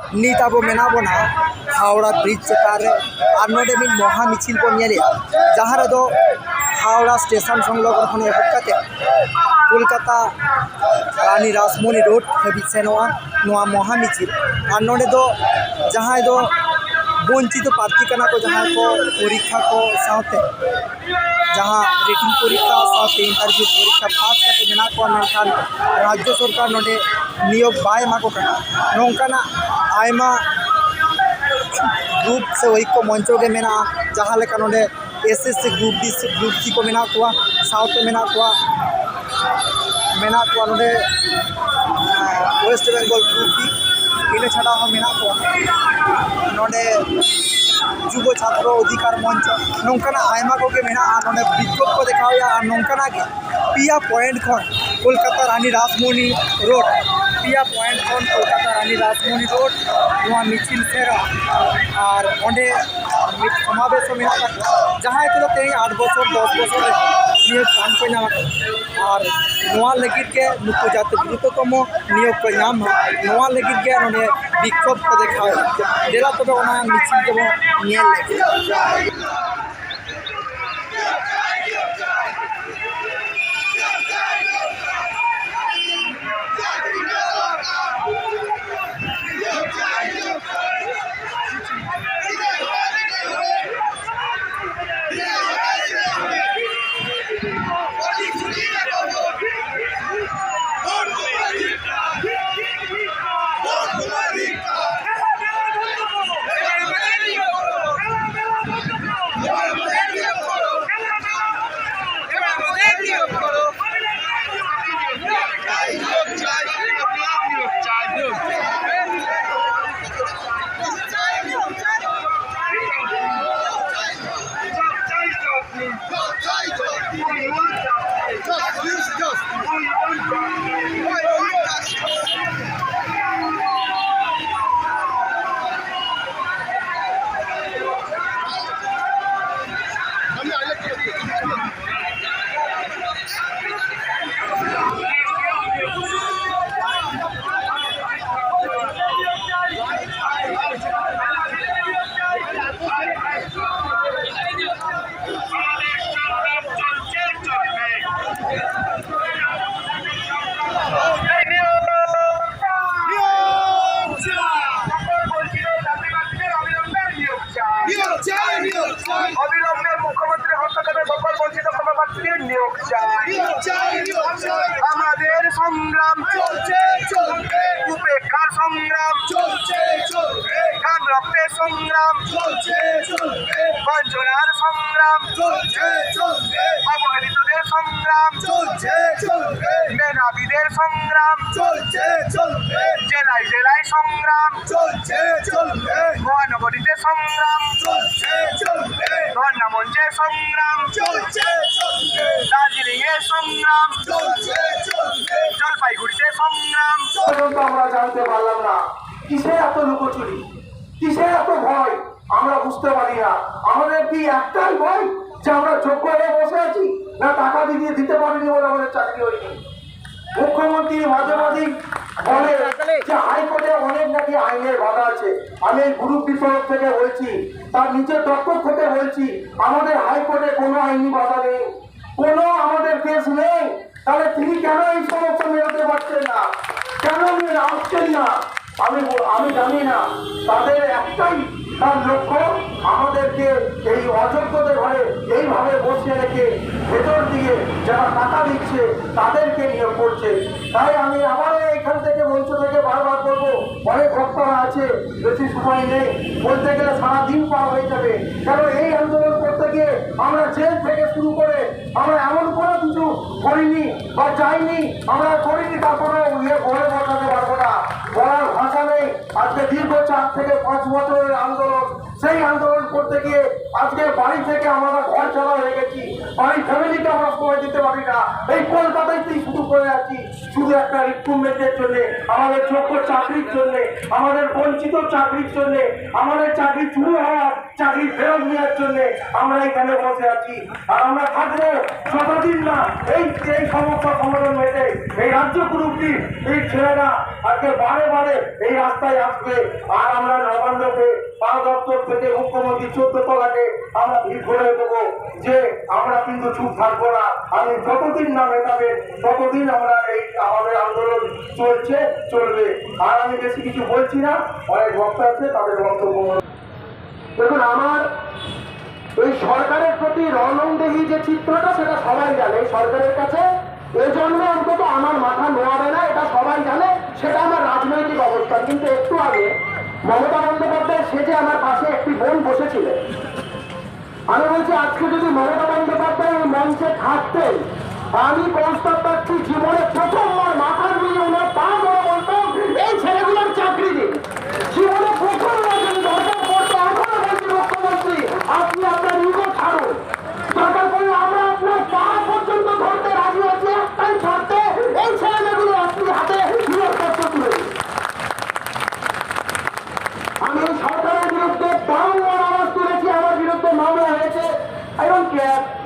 नीत अब मेना बोना हावड़ा ब्रिज चेतार और नोडे मिल महा मिছিল को नेलिया जहाँ रे दो हावड़ा स्टेशन संलग्न खन एहबकाते कोलकाता रानी रासमणी रोड हाबी सेनोआ नोआ महा मिছিল और नोडे दो जहाँ दो वंचित प्रार्थी कना को जहाँ को परीक्षा को साथे जहाँ रेटिंग परीक्षा साथे इंटरव्यू परीक्षा पास करते मेना को नखान राज्य सरकार नोडे नियोग बाय मा को कना नोंकाना आयमा ग्रुप से वही को मंचो के मेना जहाँ लेका नोडे SSC group D group C को मेना को साथे मेना को नोडे वेस्ट बेंगल ग्रुप डी इन छाड़ा हम मेना को नोडे युव छात्र अधिकार मंच नौकाना आयमा को के मेना नोडे विज्ञापन को देखाया और नौकाना के पिया पॉइंट खन कोलकाता रानी रासमणी रोड पिया पॉइंट खन कोलकाता रानी रासमणी रोड नोआ मिছিল सेरा और ओंडे समावेश मेना जहाँ को ते 8 बছর 10 बছर नियोग काम को नाम और नोआ लगित के नुकु जाते गुरुत्वतम नियोग को नाम नोआ लगित के नोडे विक्षोभ को देखाया देला तो ओना मिছিল के नियल लगे অবিলম্বে মুখ্যমন্ত্রী হস্তক্ষেপে সকল বঞ্চিত কর্মপ্রার্থীদের নিয়োগ চাই। আমাদের সংগ্রাম চলছে চলবে, উপেক্ষার সংগ্রাম চলছে চলবে, গান রক্তের সংগ্রাম চলছে চলবে, বঞ্চনার সংগ্রাম চলছে চলবে, অবহেলিতদের সংগ্রাম চলছে চলবে, মেধাবীদের সংগ্রাম চলছে চলবে, জেলায় জেলায় সংগ্রাম চলছে চলবে, মহানগরীতে সংগ্রাম চলছে চলবে, ধর্ণা মঞ্চে সংগ্রাম চলছে চলবে, দার্জিলিং এ সংগ্রাম চলছে চলবে, জলপাইগুড়িতে সংগ্রাম। আমরা জানতে পারলাম না কিসে এত লুকোচুরি, কিসে এত ভয় আমরা বুঝতে পারি না। আমাদের কি একটাই ভয় যে আমরা যোগ্য হয়ে বসে আছি, না টাকা দিয়ে দিতে পারিনি বলে আমাদের চাকরি হয়নি? মুখ্যমন্ত্রী মাঝে মাঝে বলে যে হাইকোর্টে অনেক নাকি আইনের বাধা আছে। আমি এই গ্রুপ তরফ থেকে বলছি, তার নিচের দপ্তর থেকে বলছি, আমাদের হাইকোর্টে কোনো আইনি বাধা নেই, কোনো আমাদের কেস নেই। তাহলে তিনি কেন এই সমস্যা মেলাতে পারছেন না, কেন আসছেন না? আমি জানি না। তাদের একটাই তার লক্ষ্য আমাদেরকে এই অযোগ্যদের ঘরে এইভাবে বসিয়ে রেখে ভেতর দিয়ে যারা টাকা দিচ্ছে তাদেরকে নিয়োগ করছে। তাই আমি আবার এখান থেকে মঞ্চ থেকে বারবার করবো, অনেক বক্তারা আছে, বেশি সময় নেই, বলতে গেলে সারাদিন পার হয়ে যাবে। কারণ এই আন্দোলন করতে গিয়ে আমরা জেল থেকে শুরু করে আমরা এমন কোনো কিছু করিনি বা যাইনি, আমরা করিনি, তারপরে ঘরে বসাতে পারবো না, বলার ভাষা নেই। আজকে দীর্ঘ 4 থেকে 5 বছরের আন্দোলন, সেই আন্দোলন করতে গিয়ে আজকে বাড়ি থেকে আমরা ঘর ছাড়া হয়ে গেছি, বাড়ির ফ্যামিলিকে আমরা সময় দিতে পারি না। এই কলকাতাতেই শুরু করে আছি শুধু একটা রিক্রুটমেন্টের জন্য, আমাদের যোগ্য চাকরির জন্য, আমাদের বঞ্চিত চাকরির জন্য, আমাদের চাকরি শুরু হওয়ার চাকরি ফেরত নেওয়ার জন্য আমরা এখানে বসে আছি। আর আমরা থাকবো যতদিন না এই এই সমস্ত সমাধান মেটে এই রাজ্য গ্রুপটি এই ছেলেরা আজকে বারে বারে এই রাস্তায় আসবে। আর আমরা নবান্নকে পাল দপ্তর থেকে মুখ্যমন্ত্রী 14 তলাকে আমরা ভিড় করে দেবো যে আমরা কিন্তু চুপ থাকবো না। আমি যতদিন না মেটাবে ততদিন আমরা এই আমাদের আন্দোলন চলবে। আর আমি বেশি কিছু বলছি না, অনেক বক্তা আছে তাদের বক্তব্য। দেখুন, আমার এই সরকারের প্রতি রণংদেহী যে চিত্রটা সেটা সবাই জানে। সরকারের কাছে এই জন্য অন্তত আমার মাথা নোয়াবে না, এটা সবাই জানে, সেটা আমার রাজনৈতিক অবস্থান। কিন্তু একটু আগে মমতা বন্দ্যোপাধ্যায় সেজে আমার পাশে একটি বোন বসেছিলেন। আমি বলছি, আজকে যদি মমতা বন্দ্যোপাধ্যায় এই মঞ্চে থাকতেন, আমি প্রস্তাব পাচ্ছি জীবনে প্রথমবার মাথা নিয়ে ওনার পা ধরে বলতাম এই ছেলেগুলোর চাকরি দিন। জীবনে প্রথমবার যদি দরকার পড়তো এখনো বলছি মুখ্যমন্ত্রী আপনি আপনার ইগো ছাড়ুন, দরকার পড়লে আমরা আপনার পা পর্যন্ত ধরতে রাজি আছি, একটাই ছাড়তে এই ছেলেগুলো আপনি হাতে নিয়োগপত্র তুলে দিন। আমি এই সরকারের বিরুদ্ধে বারংবার আওয়াজ তুলেছি, আমার বিরুদ্ধে মামলা হয়েছে, I don't care।